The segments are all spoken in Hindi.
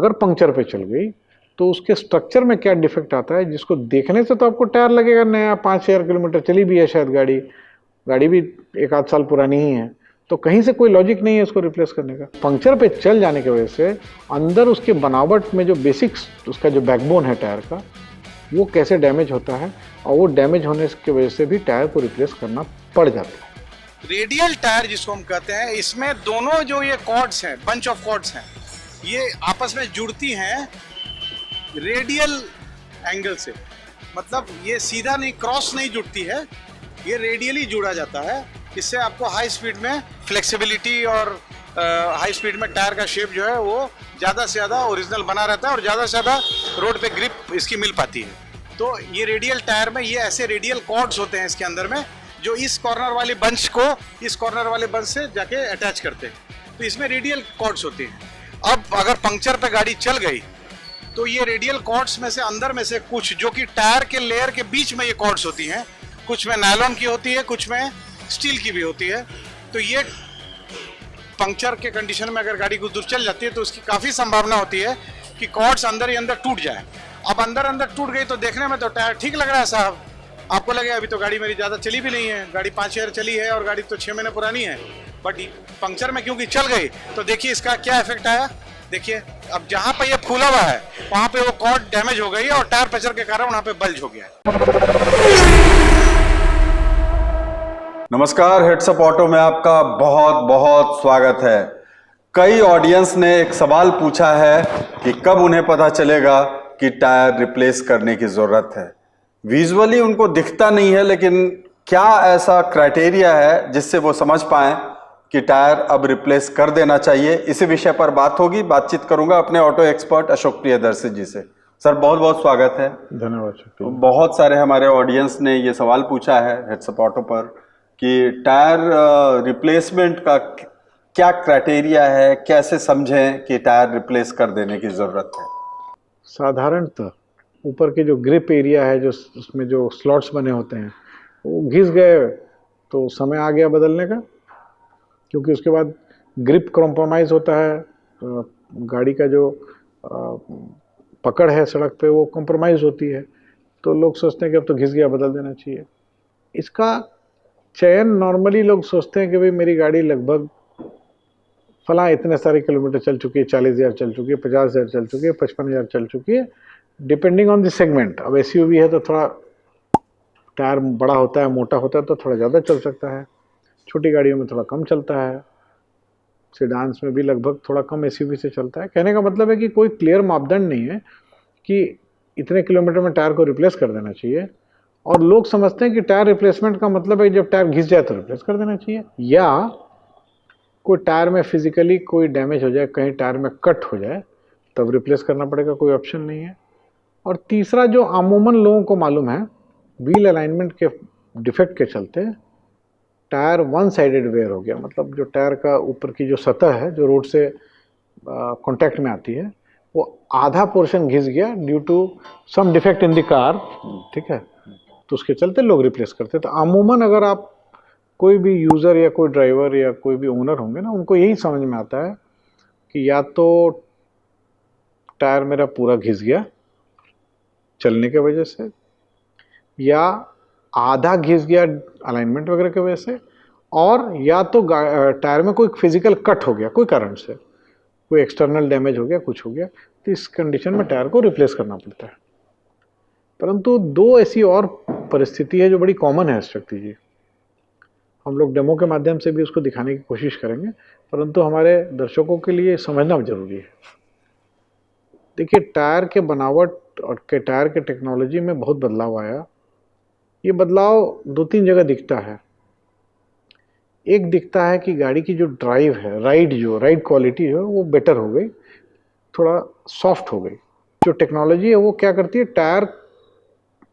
अगर पंक्चर पे चल गई तो उसके स्ट्रक्चर में क्या डिफेक्ट आता है, जिसको देखने से तो आपको टायर लगेगा नया, 5,000 किलोमीटर चली भी है शायद गाड़ी भी 1 आध साल पुरानी ही है, तो कहीं से कोई लॉजिक नहीं है उसको रिप्लेस करने का। पंक्चर पे चल जाने की वजह से अंदर उसके बनावट में जो बेसिक्स, उसका जो बैकबोन है टायर का, वो कैसे डैमेज होता है, और वो डैमेज होने की वजह से भी टायर को रिप्लेस करना पड़ जाता है। रेडियल टायर जिसको हम कहते हैं, इसमें दोनों जो ये कॉर्ड्स हैं, बंच ऑफ कॉर्ड्स हैं, ये आपस में जुड़ती हैं रेडियल एंगल से। मतलब ये सीधा नहीं, क्रॉस नहीं जुड़ती है, ये रेडियली जुड़ा जाता है। इससे आपको हाई स्पीड में फ्लेक्सिबिलिटी और हाई स्पीड में टायर का शेप जो है वो ज़्यादा से ज़्यादा ओरिजिनल बना रहता है और ज़्यादा से ज़्यादा रोड पे ग्रिप इसकी मिल पाती है। तो ये रेडियल टायर में ये ऐसे रेडियल कॉर्ड्स होते हैं इसके अंदर में, जो इस कॉर्नर वाली बंच को इस कॉर्नर वाले बंच से जाके अटैच करते हैं। तो इसमें रेडियल कॉर्ड्स होती हैं। अब अगर पंक्चर पे गाड़ी चल गई तो ये रेडियल कॉर्ड्स में से अंदर में से कुछ, जो कि टायर के लेयर के बीच में ये कॉर्ड्स होती हैं, कुछ में नायलॉन की होती है, कुछ में स्टील की भी होती है। तो ये पंक्चर के कंडीशन में अगर गाड़ी कुछ दूर चल जाती है तो उसकी काफ़ी संभावना होती है कि कॉर्ड्स अंदर ही अंदर टूट जाए। अब अंदर टूट गई तो देखने में तो टायर ठीक लग रहा है साहब, आपको लगे अभी तो गाड़ी मेरी ज़्यादा चली भी नहीं है, गाड़ी 5 ईयर चली है और गाड़ी तो 6 महीने पुरानी है, बट पंक्चर में क्योंकि चल गई तो देखिए इसका क्या इफेक्ट आया। देखिए अब जहाँ पे ये फूला हुआ है वहाँ पे वो कॉर्ड डैमेज हो गई और टायर पंचर के कारण वहाँ पे बल्ज हो गया है। नमस्कार, हेड्स अप ऑटो में आपका बहुत बहुत स्वागत है। कई ऑडियंस ने एक सवाल पूछा है कि कब उन्हें पता चलेगा कि टायर रिप्लेस करने की जरूरत है। विजुअली उनको दिखता नहीं है, लेकिन क्या ऐसा क्राइटेरिया है जिससे वो समझ पाएं कि टायर अब रिप्लेस कर देना चाहिए? इसी विषय पर बातचीत करूंगा अपने ऑटो एक्सपर्ट अशोक प्रियदर्शी जी से। सर बहुत बहुत स्वागत है। धन्यवाद। बहुत सारे हमारे ऑडियंस ने ये सवाल पूछा है हेड्स अप ऑटो पर कि टायर रिप्लेसमेंट का क्या क्राइटेरिया है, कैसे समझें कि टायर रिप्लेस कर देने की जरूरत है? साधारणतः ऊपर के जो ग्रिप एरिया है, जो उसमें जो स्लॉट्स बने होते हैं, वो घिस गए तो समय आ गया बदलने का, क्योंकि उसके बाद ग्रिप कॉम्प्रोमाइज होता है, गाड़ी का जो पकड़ है सड़क पे वो कॉम्प्रोमाइज होती है, तो लोग सोचते हैं कि अब तो घिस गया, बदल देना चाहिए। इसका चयन नॉर्मली लोग सोचते हैं कि भाई मेरी गाड़ी लगभग फला इतने सारे किलोमीटर चल चुकी है, 40,000 चल चुकी है, 50,000 चल चुकी है, 55,000 चल चुकी है, डिपेंडिंग ऑन द सेगमेंट। अब एसयूवी है तो थोड़ा टायर बड़ा होता है, मोटा होता है, तो थोड़ा ज़्यादा चल सकता है, छोटी गाड़ियों में थोड़ा कम चलता है, सेडान्स में भी लगभग थोड़ा कम एसयूवी से चलता है। कहने का मतलब है कि कोई क्लियर मापदंड नहीं है कि इतने किलोमीटर में टायर को रिप्लेस कर देना चाहिए, और लोग समझते हैं कि टायर रिप्लेसमेंट का मतलब है जब टायर घिस जाए तो रिप्लेस कर देना चाहिए, या कोई टायर में फिजिकली कोई डैमेज हो जाए, कहीं टायर में कट हो जाए तब रिप्लेस करना पड़ेगा, कोई ऑप्शन नहीं है। और तीसरा जो अमूमन लोगों को मालूम है, व्हील अलाइनमेंट के डिफेक्ट के चलते टायर वन साइडेड वेयर हो गया, मतलब जो टायर का ऊपर की जो सतह है जो रोड से कांटेक्ट में आती है, वो आधा पोर्शन घिस गया due to some defect in the car, ठीक है, तो उसके चलते लोग रिप्लेस करते। तो अमूमन अगर आप कोई भी यूज़र या कोई ड्राइवर या कोई भी ओनर होंगे ना, उनको यही समझ में आता है कि या तो टायर मेरा पूरा घिस गया चलने के वजह से, या आधा घिस गया अलाइनमेंट वगैरह की वजह से, और या तो टायर में कोई फिजिकल कट हो गया कोई कारण से, कोई एक्सटर्नल डैमेज हो गया, कुछ हो गया, तो इस कंडीशन में टायर को रिप्लेस करना पड़ता है। परंतु दो ऐसी और परिस्थिति है जो बड़ी कॉमन है शक्ति जी, हम लोग डेमो के माध्यम से भी उसको दिखाने की कोशिश करेंगे, परंतु हमारे दर्शकों के लिए समझना जरूरी है। देखिए, टायर के बनावट और टायर के टेक्नोलॉजी में बहुत बदलाव आया। ये बदलाव 2-3 जगह दिखता है। एक दिखता है कि गाड़ी की जो ड्राइव है, राइड क्वालिटी है वो बेटर हो गई, थोड़ा सॉफ्ट हो गई। जो टेक्नोलॉजी है वो क्या करती है, टायर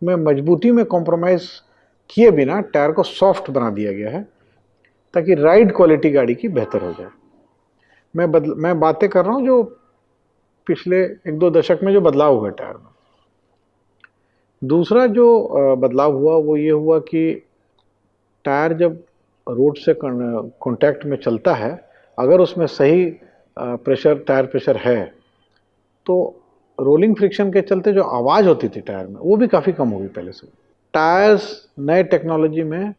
में मजबूती में कॉम्प्रोमाइज़ किए बिना टायर को सॉफ्ट बना दिया गया है ताकि राइड क्वालिटी गाड़ी की बेहतर हो जाए। मैं बातें कर रहा हूँ जो पिछले 1-2 दशक में जो बदलाव हुआ टायर में। दूसरा जो बदलाव हुआ वो ये हुआ कि टायर जब रोड से कांटेक्ट में चलता है, अगर उसमें सही टायर प्रेशर है, तो रोलिंग फ्रिक्शन के चलते जो आवाज़ होती थी टायर में वो भी काफ़ी कम होगी पहले से। टायर्स नए टेक्नोलॉजी में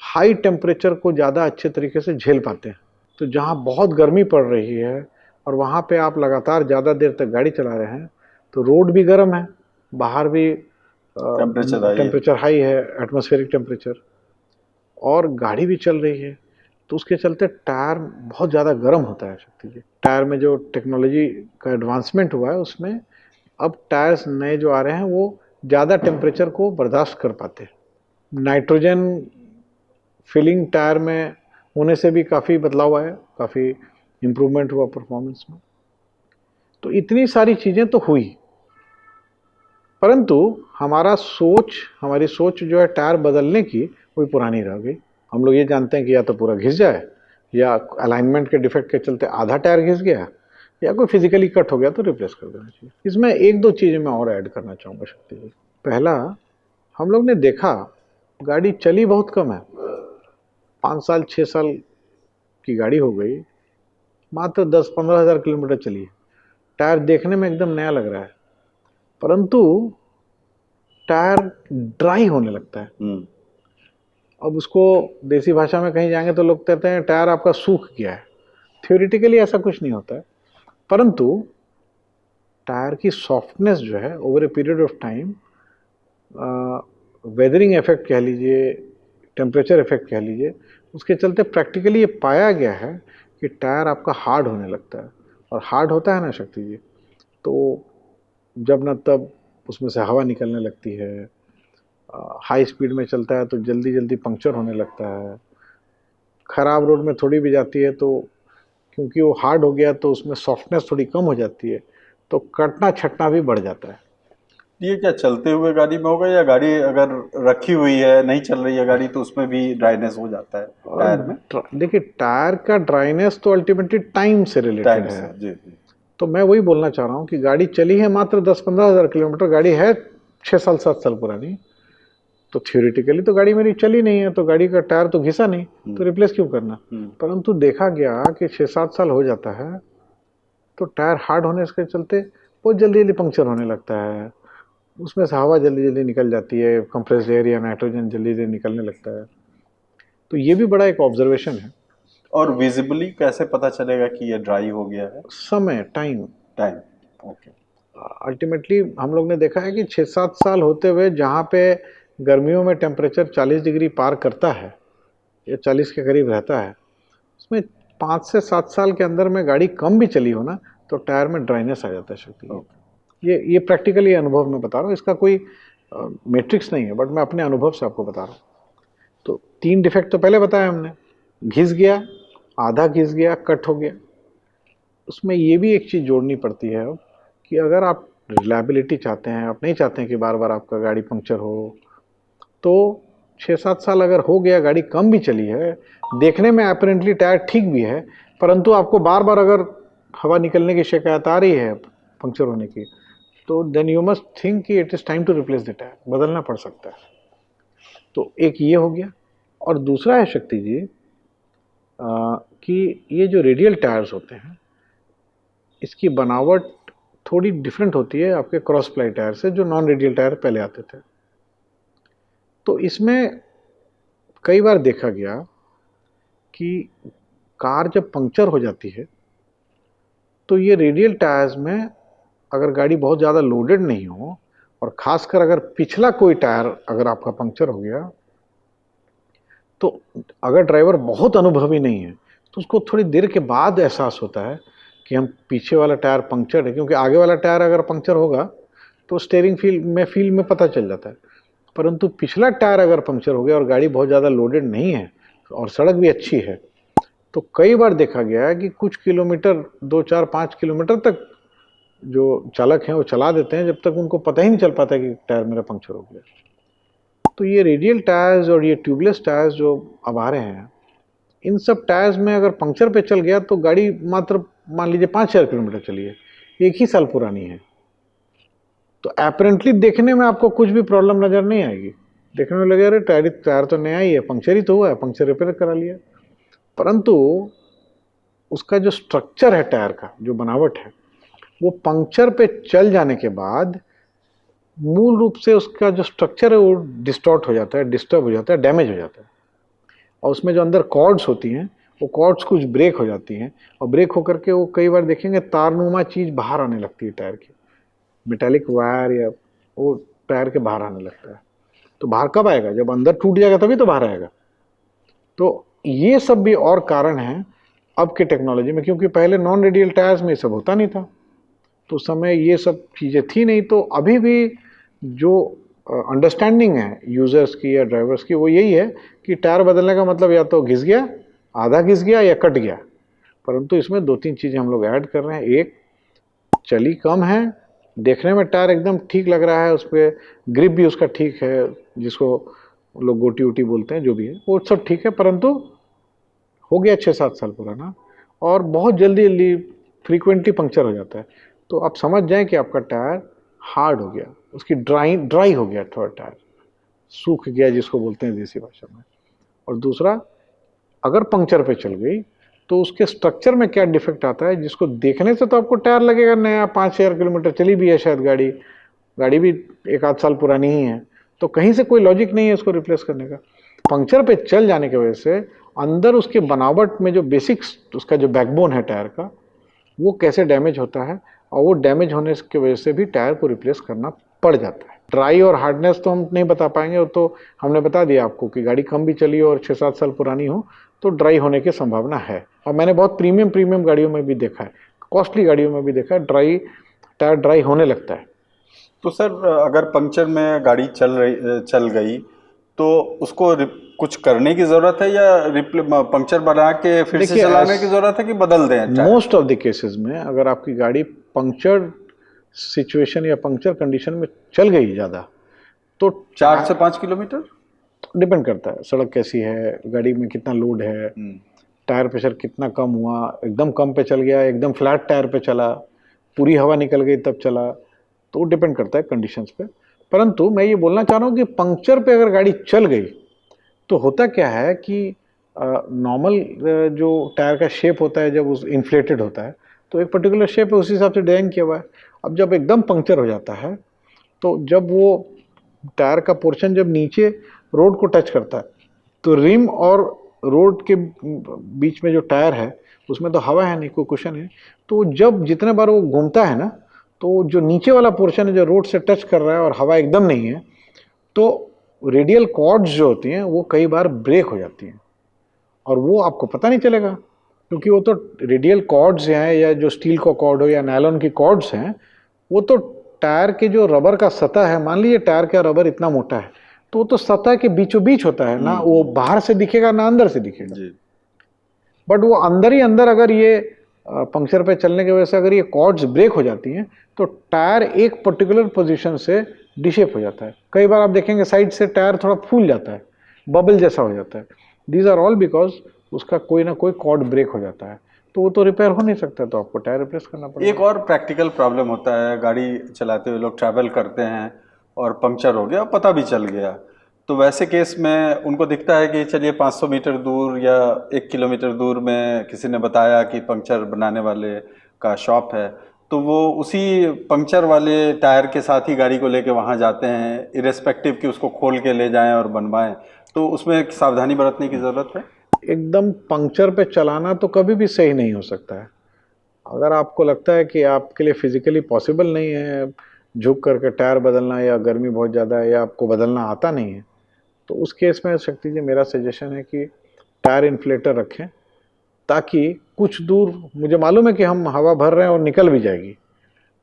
हाई टेम्परेचर को ज़्यादा अच्छे तरीके से झेल पाते हैं। तो जहाँ बहुत गर्मी पड़ रही है और वहाँ पे आप लगातार ज़्यादा देर तक गाड़ी चला रहे हैं तो रोड भी गर्म है, बाहर भी टेम्परेचर हाई है, एटमॉस्फेरिक टेम्परेचर, और गाड़ी भी चल रही है, तो उसके चलते टायर बहुत ज़्यादा गर्म होता है। शक्ति जी, टायर में जो टेक्नोलॉजी का एडवांसमेंट हुआ है उसमें अब टायर्स नए जो आ रहे हैं वो ज़्यादा टेम्परेचर को बर्दाश्त कर पाते हैं। नाइट्रोजन फिलिंग टायर में होने से भी काफ़ी बदलाव आया, काफ़ी इम्प्रूवमेंट हुआ परफॉर्मेंस में। तो इतनी सारी चीज़ें तो हुई, परंतु हमारी सोच जो है टायर बदलने की वही पुरानी रह गई। हम लोग ये जानते हैं कि या तो पूरा घिस जाए, या अलाइनमेंट के डिफेक्ट के चलते आधा टायर घिस गया, या कोई फिजिकली कट हो गया तो रिप्लेस कर देना चाहिए। इसमें एक दो चीज़ें मैं और ऐड करना चाहूँगा शक्ति जी। पहला, हम लोग ने देखा गाड़ी चली बहुत कम है, 5 साल 6 साल की गाड़ी हो गई, मात्र 10-15 हज़ार किलोमीटर चली है, टायर देखने में एकदम नया लग रहा है, परंतु टायर ड्राई होने लगता है। अब उसको देसी भाषा में कहीं जाएंगे तो लोग कहते हैं टायर आपका सूख गया है। थ्योरेटिकली ऐसा कुछ नहीं होता है, परंतु टायर की सॉफ्टनेस जो है over a period of time, weathering effect कह लीजिए, टेम्परेचर इफेक्ट कह लीजिए, उसके चलते प्रैक्टिकली ये पाया गया है कि टायर आपका हार्ड होने लगता है। और हार्ड होता है ना शक्ति जी, तो जब न तब उसमें से हवा निकलने लगती है, हाई स्पीड में चलता है तो जल्दी जल्दी पंक्चर होने लगता है, ख़राब रोड में थोड़ी भी जाती है तो क्योंकि वो हार्ड हो गया तो उसमें सॉफ्टनेस थोड़ी कम हो जाती है, तो कटना छटना भी बढ़ जाता है। ये क्या चलते हुए गाड़ी में होगा, या गाड़ी अगर रखी हुई है नहीं चल रही है गाड़ी तो उसमें भी ड्राइनेस हो जाता है टायर में? देखिए, टायर का ड्राइनेस तो अल्टीमेटली टाइम से रिलेटेड है। जी। तो मैं वही बोलना चाह रहा हूँ कि गाड़ी चली है मात्र 10-15 हज़ार किलोमीटर, गाड़ी है 6 साल 7 साल पुरानी, तो थियोरिटिकली तो गाड़ी मेरी चली नहीं है, तो गाड़ी का टायर तो घिसा नहीं, तो रिप्लेस क्यों करना। परंतु देखा गया कि 6-7 साल हो जाता है तो टायर हार्ड होने के चलते बहुत जल्दी जल्दी पंक्चर होने लगता है, उसमें से हवा जल्दी जल्दी निकल जाती है, कंप्रेस्ड एयर या नाइट्रोजन जल्दी जल्दी निकलने लगता है। तो ये भी बड़ा एक ऑब्जर्वेशन है। और विजिबली कैसे पता चलेगा कि ये ड्राई हो गया है? समय, टाइम। ओके। अल्टीमेटली हम लोग ने देखा है कि 6-7 साल होते हुए जहाँ पे गर्मियों में टेम्परेचर 40 डिग्री पार करता है या 40 के करीब रहता है, उसमें 5 से 7 साल के अंदर में गाड़ी कम भी चली हो ना तो टायर में ड्राइनेस आ जाता है शक्ति। ये प्रैक्टिकली अनुभव में बता रहा हूँ, इसका कोई मैट्रिक्स नहीं है, बट मैं अपने अनुभव से आपको बता रहा हूँ। तो 3 डिफेक्ट तो पहले बताया हमने, घिस गया, आधा घिस गया, कट हो गया। उसमें ये भी एक चीज़ जोड़नी पड़ती है अब कि अगर आप रिलायबिलिटी चाहते हैं, आप नहीं चाहते हैं कि बार बार आपका गाड़ी पंक्चर हो, तो 6-7 साल अगर हो गया, गाड़ी कम भी चली है, देखने में अपरेंटली टायर ठीक भी है, परंतु आपको बार बार अगर हवा निकलने की शिकायत आ रही है पंक्चर होने की, तो देन यू मस्ट थिंक कि it is time to replace the tyre, बदलना पड़ सकता है। तो एक ये हो गया, और दूसरा है शक्ति जी कि ये जो रेडियल टायर्स होते हैं इसकी बनावट थोड़ी डिफरेंट होती है आपके क्रॉस प्लाई टायर से, जो नॉन रेडियल टायर पहले आते थे। तो इसमें कई बार देखा गया कि कार जब पंक्चर हो जाती है तो ये रेडियल टायर्स में अगर गाड़ी बहुत ज़्यादा लोडेड नहीं हो, और ख़ासकर अगर पिछला कोई टायर अगर आपका पंक्चर हो गया, तो अगर ड्राइवर बहुत अनुभवी नहीं है तो उसको थोड़ी देर के बाद एहसास होता है कि हम पीछे वाला टायर पंक्चर है, क्योंकि आगे वाला टायर अगर पंक्चर होगा तो स्टीयरिंग फील में पता चल जाता है, परंतु पिछला टायर अगर पंक्चर हो गया और गाड़ी बहुत ज़्यादा लोडेड नहीं है और सड़क भी अच्छी है, तो कई बार देखा गया है कि कुछ किलोमीटर 2-4-5 किलोमीटर तक जो चालक हैं वो चला देते हैं जब तक उनको पता ही नहीं चल पाता कि टायर मेरा पंक्चर हो गया। तो ये रेडियल टायर्स और ये ट्यूबलेस टायर्स जो अब आ रहे हैं, इन सब टायर्स में अगर पंक्चर पे चल गया तो गाड़ी मात्र मान लीजिए 5-4 किलोमीटर चली है, 1 ही साल पुरानी है, तो अपरेंटली देखने में आपको कुछ भी प्रॉब्लम नज़र नहीं आएगी। देखने में लगेगा अरे टायर तो नया ही है, पंक्चर ही तो हुआ है, पंक्चर रिपेयर करा लिया, परंतु उसका जो स्ट्रक्चर है टायर का, जो बनावट है, वो पंक्चर पे चल जाने के बाद मूल रूप से उसका जो स्ट्रक्चर है वो डिस्टॉर्ट हो जाता है, डिस्टर्ब हो जाता है, डैमेज हो जाता है। और उसमें जो अंदर कॉर्ड्स होती हैं वो कॉर्ड्स कुछ ब्रेक हो जाती हैं, और ब्रेक होकर के वो कई बार देखेंगे तारनुमा चीज़ बाहर आने लगती है टायर की, मेटालिक वायर या वो टायर के बाहर आने लगता है। तो बाहर कब आएगा? जब अंदर टूट जाएगा तभी तो बाहर आएगा। तो ये सब भी और कारण हैं अब के टेक्नोलॉजी में, क्योंकि पहले नॉन रेडियल टायर्स में ये सब होता नहीं था, तो उस समय ये सब चीज़ें थी नहीं। तो अभी भी जो अंडरस्टैंडिंग है यूज़र्स की या ड्राइवर्स की वो यही है कि टायर बदलने का मतलब या तो घिस गया, आधा घिस गया या कट गया। परंतु इसमें दो तीन चीज़ें हम लोग ऐड कर रहे हैं। एक, चली कम है, देखने में टायर एकदम ठीक लग रहा है, उस पर ग्रिप भी उसका ठीक है, जिसको लोग गोटी वोटी बोलते हैं, जो भी है वो सब ठीक है, परंतु हो गया 6-7 साल पुराना और बहुत जल्दी जल्दी फ्रीक्वेंटली पंक्चर हो जाता है। तो आप समझ जाएं कि आपका टायर हार्ड हो गया, उसकी ड्राई हो गया, थोड़ा टायर सूख गया जिसको बोलते हैं देसी भाषा में। और दूसरा, अगर पंक्चर पे चल गई तो उसके स्ट्रक्चर में क्या डिफेक्ट आता है, जिसको देखने से तो आपको टायर लगेगा नया, 5,000 किलोमीटर चली भी है शायद गाड़ी भी 1-8 साल पुरानी ही है, तो कहीं से कोई लॉजिक नहीं है उसको रिप्लेस करने का। पंक्चर पे चल जाने की वजह से अंदर उसके बनावट में जो बेसिक्स, उसका जो बैकबोन है टायर का, वो कैसे डैमेज होता है, और वो डैमेज होने की वजह से भी टायर को रिप्लेस करना पड़ जाता है। ड्राई और हार्डनेस तो हम नहीं बता पाएंगे, वो तो हमने बता दिया आपको कि गाड़ी कम भी चली हो और 6-7 साल पुरानी हो तो ड्राई होने की संभावना है। और मैंने बहुत प्रीमियम गाड़ियों में भी देखा है, कॉस्टली गाड़ियों में भी देखा है, टायर ड्राई होने लगता है। तो सर, अगर पंक्चर में गाड़ी चल गई तो उसको कुछ करने की जरूरत है या पंक्चर बना के फिर से चलाने की जरूरत है कि बदल दें? मोस्ट ऑफ द केसेस में अगर आपकी गाड़ी पंक्चर सिचुएशन या पंक्चर कंडीशन में चल गई ज़्यादा, तो 4 से 5 किलोमीटर डिपेंड करता है, सड़क कैसी है, गाड़ी में कितना लोड है, टायर प्रेशर कितना कम हुआ, एकदम कम पे चल गया, एकदम फ्लैट टायर पे चला, पूरी हवा निकल गई तब चला, तो डिपेंड करता है कंडीशंस पे। परंतु मैं ये बोलना चाह रहा हूँ कि पंक्चर पे अगर गाड़ी चल गई तो होता क्या है कि नॉर्मल जो टायर का शेप होता है जब उस इन्फ्लेटेड होता है तो एक पर्टिकुलर शेप है, उस हिसाब से डिज़ाइन किया हुआ है। अब जब एकदम पंक्चर हो जाता है तो जब वो टायर का पोर्शन जब नीचे रोड को टच करता है तो रिम और रोड के बीच में जो टायर है उसमें तो हवा है नहीं, कोई कुशन है, तो जब जितने बार वो घूमता है ना, तो जो नीचे वाला पोर्शन है जो रोड से टच कर रहा है और हवा एकदम नहीं है, तो रेडियल कॉर्ड्स जो होती हैं वो कई बार ब्रेक हो जाती हैं और वो आपको पता नहीं चलेगा, क्योंकि वो तो रेडियल कॉर्ड्स हैं या जो स्टील का कॉर्ड हो या नायलॉन की कॉर्ड्स हैं, वो तो टायर के जो रबर का सतह है, मान लीजिए टायर का रबर इतना मोटा है तो वो तो सतह के बीचों बीच होता है ना, वो बाहर से दिखेगा ना अंदर से दिखेगा। बट वो अंदर ही अंदर अगर ये पंक्चर पे चलने की वजह से अगर ये कॉर्ड्स ब्रेक हो जाती हैं तो टायर एक पर्टिकुलर पोजीशन से डिशेप हो जाता है। कई बार आप देखेंगे साइड से टायर थोड़ा फूल जाता है, बबल जैसा हो जाता है। दीज आर ऑल बिकॉज उसका कोई ना कोई कॉर्ड ब्रेक हो जाता है, तो वो तो रिपेयर हो नहीं सकता, तो आपको टायर रिप्लेस करना पड़ेगा। एक और प्रैक्टिकल प्रॉब्लम होता है, गाड़ी चलाते हुए लोग ट्रैवल करते हैं और पंक्चर हो गया, पता भी चल गया, तो वैसे केस में उनको दिखता है कि चलिए 500 मीटर दूर या 1 किलोमीटर दूर में किसी ने बताया कि पंक्चर बनाने वाले का शॉप है, तो वो उसी पंक्चर वाले टायर के साथ ही गाड़ी को लेके वहाँ जाते हैं, इरेस्पेक्टिव कि उसको खोल के ले जाएं और बनवाएं। तो उसमें एक सावधानी बरतने की ज़रूरत है। एकदम पंक्चर पे चलाना तो कभी भी सही नहीं हो सकता है। अगर आपको लगता है कि आपके लिए फिजिकली पॉसिबल नहीं है झुक करके टायर बदलना, या गर्मी बहुत ज़्यादा है या आपको बदलना आता नहीं है, तो उस केस में शक्ति जी मेरा सजेशन है कि टायर इन्फ्लेटर रखें, ताकि कुछ दूर, मुझे मालूम है कि हम हवा भर रहे हैं और निकल भी जाएगी,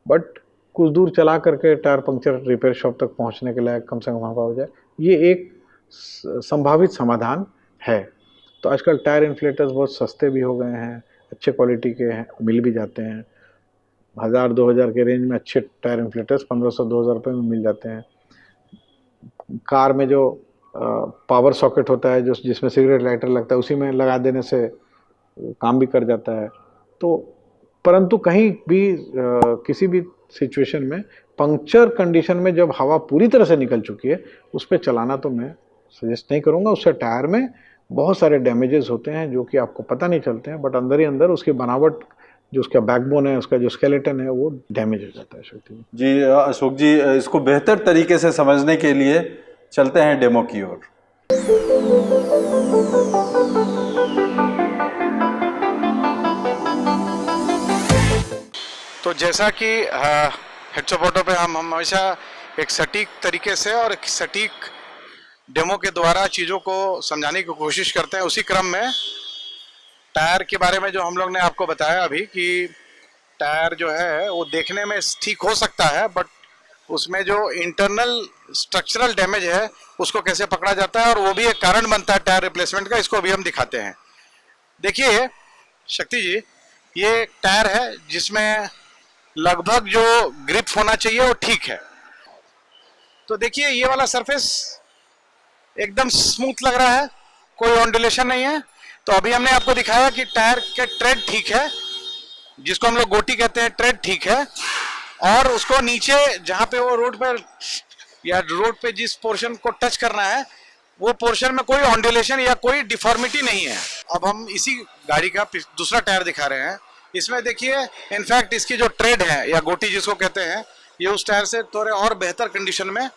बट कुछ दूर चला करके टायर पंक्चर रिपेयर शॉप तक पहुंचने के लिए कम से कम हवा हो जाए, ये एक संभावित समाधान है। तो आजकल टायर इन्फ्लेटर्स बहुत सस्ते भी हो गए हैं, अच्छे क्वालिटी के हैं, मिल भी जाते हैं। 1000-2000 के रेंज में अच्छे टायर इन्फ्लेटर्स 1500-2000 रुपये में मिल जाते हैं। कार में जो पावर सॉकेट होता है जो जिसमें सिगरेट लाइटर लगता है, उसी में लगा देने से काम भी कर जाता है। तो परंतु कहीं भी किसी भी सिचुएशन में पंक्चर कंडीशन में जब हवा पूरी तरह से निकल चुकी है उस पर चलाना तो मैं सजेस्ट नहीं करूँगा। उससे टायर में बहुत सारे डैमेजेस होते हैं जो कि आपको पता नहीं चलते हैं, बट अंदर ही अंदर उसकी बनावट जो उसका बैकबोन है, उसका जो स्केलेटन है, वो डैमेज हो जाता है शक्ति जी। अशोक जी, इसको बेहतर तरीके से समझने के लिए चलते हैं डेमो की ओर। तो जैसा कि हेडसअप ऑटो पे हम हमेशा एक सटीक तरीके से और एक सटीक डेमो के द्वारा चीज़ों को समझाने की कोशिश करते हैं, उसी क्रम में टायर के बारे में जो हम लोग ने आपको बताया अभी कि टायर जो है वो देखने में ठीक हो सकता है, बट उसमें जो इंटरनल स्ट्रक्चरल डैमेज है उसको कैसे पकड़ा जाता है और वो भी एक कारण बनता है टायर रिप्लेसमेंट का। इसको अभी हम दिखाते हैं। देखिए शक्ति जी, ये टायर है जिसमें लगभग जो ग्रिप होना चाहिए वो ठीक है। तो देखिए ये वाला सरफेस एकदम स्मूथ लग रहा है, कोई ऑन्डुलेशन नहीं है। तो अभी हमने आपको दिखाया कि टायर के ट्रेड ठीक है, जिसको हम लोग गोटी कहते हैं, ट्रेड ठीक है, और उसको नीचे जहां पे वो रोड पर या रोड पे जिस पोर्शन को टच करना है वो पोर्शन में कोई ऑन्डुलेशन या कोई डिफॉर्मिटी नहीं है। अब हम इसी गाड़ी का दूसरा टायर दिखा रहे हैं। इसमें देखिए इनफैक्ट इसकी जो ट्रेड है या गोटी जिसको कहते हैं, ये उस टायर से थोड़े और बेहतर कंडीशन में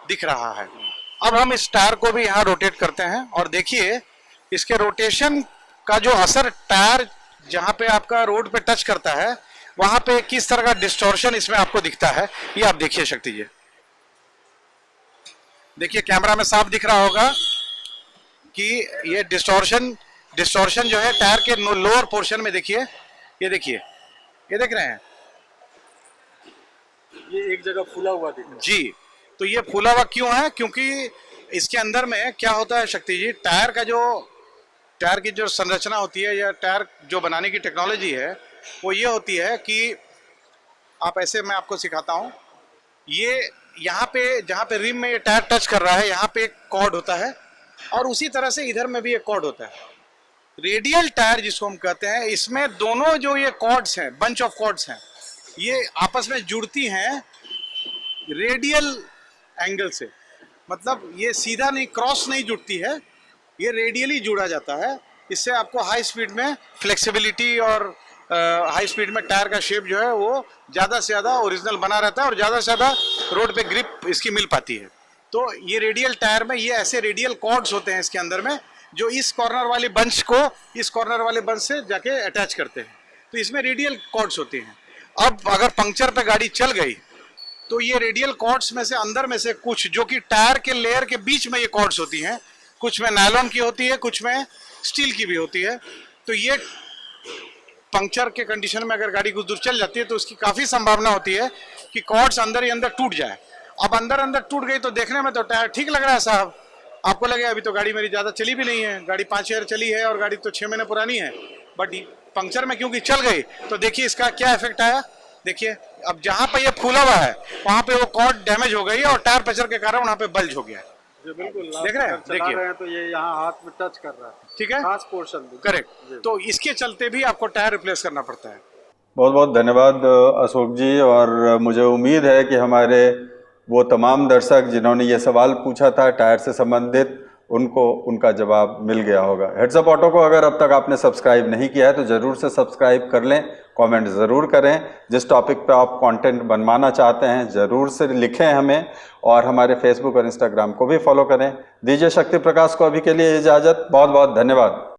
दिख रहा है। अब हम इस टायर को भी यहाँ रोटेट करते हैं और देखिए इसके रोटेशन का जो असर टायर जहाँ पे आपका रोड पे टच करता है वहां पे किस तरह का डिस्टॉर्शन इसमें आपको दिखता है, ये आप देखिए शक्ति जी। देखिए कैमरा में साफ दिख रहा होगा कि ये डिस्टॉर्शन जो है टायर के लोअर पोर्शन में देखिए, ये देखिए, ये देख रहे हैं, ये एक जगह फूला हुआ दिख रहा है जी। तो ये फूला हुआ क्यों है? क्योंकि इसके अंदर में क्या होता है शक्ति जी, टायर की जो संरचना होती है या टायर जो बनाने की टेक्नोलॉजी है वो ये होती है कि आप ऐसे, मैं आपको सिखाता हूँ, ये यहाँ पे जहाँ पे रिम में ये टायर टच कर रहा है यहाँ पे एक कॉर्ड होता है और उसी तरह से इधर में भी एक कॉर्ड होता है। रेडियल टायर जिसको हम कहते हैं, इसमें दोनों जो ये कॉर्ड्स हैं, बंच ऑफ कॉर्ड्स हैं, ये आपस में जुड़ती हैं रेडियल एंगल से। मतलब ये सीधा नहीं, क्रॉस नहीं जुड़ती है, ये रेडियली जुड़ा जाता है। इससे आपको हाई स्पीड में फ्लेक्सिबिलिटी और हाई स्पीड में टायर का शेप जो है वो ज़्यादा से ज़्यादा ओरिजिनल बना रहता है और ज़्यादा से ज़्यादा रोड पे ग्रिप इसकी मिल पाती है। तो ये रेडियल टायर में ये ऐसे रेडियल कॉर्ड्स होते हैं इसके अंदर में, जो इस कॉर्नर वाली बंच को इस कॉर्नर वाले बंच से जाके अटैच करते हैं। तो इसमें रेडियल कॉर्ड्स होती हैं। अब अगर पंक्चर पे गाड़ी चल गई तो ये रेडियल कॉर्ड्स में से अंदर में से कुछ जो कि टायर के लेयर के बीच में ये कॉर्ड्स होती हैं, कुछ में नायलॉन की होती है, कुछ में स्टील की भी होती है। तो ये पंक्चर के कंडीशन में अगर गाड़ी कुछ दूर चल जाती है तो उसकी काफ़ी संभावना होती है कि कॉर्ड्स अंदर ही अंदर टूट जाए। अब अंदर टूट गई तो देखने में तो टायर ठीक लग रहा है साहब, आपको लगे अभी तो गाड़ी मेरी ज़्यादा चली भी नहीं है, गाड़ी 5 ईयर चली है और गाड़ी तो 6 महीने पुरानी है, बट पंक्चर में क्योंकि चल गई तो देखिए इसका क्या इफेक्ट आया। देखिए अब जहाँ पे ये फूला हुआ है वहाँ पे वो कॉर्ड डैमेज हो गई और टायर प्रेशर के कारण वहाँ पे बल्ज हो गया है। बिल्कुल देख रहे हैं, देखिए तो ये यहाँ हाथ में टच कर रहा है, ठीक है, खास पोर्शन करेक्ट। तो इसके चलते भी आपको टायर रिप्लेस करना पड़ता है। बहुत बहुत धन्यवाद अशोक जी। और मुझे उम्मीद है कि हमारे वो तमाम दर्शक जिन्होंने ये सवाल पूछा था टायर से संबंधित, उनको उनका जवाब मिल गया होगा। हेडसअप ऑटो को अगर अब तक आपने सब्सक्राइब नहीं किया है तो ज़रूर से सब्सक्राइब कर लें, कमेंट ज़रूर करें, जिस टॉपिक पे आप कंटेंट बनवाना चाहते हैं ज़रूर से लिखें हमें, और हमारे फेसबुक और इंस्टाग्राम को भी फॉलो करें। दीजिए शक्ति प्रकाश को अभी के लिए इजाज़त। बहुत बहुत धन्यवाद।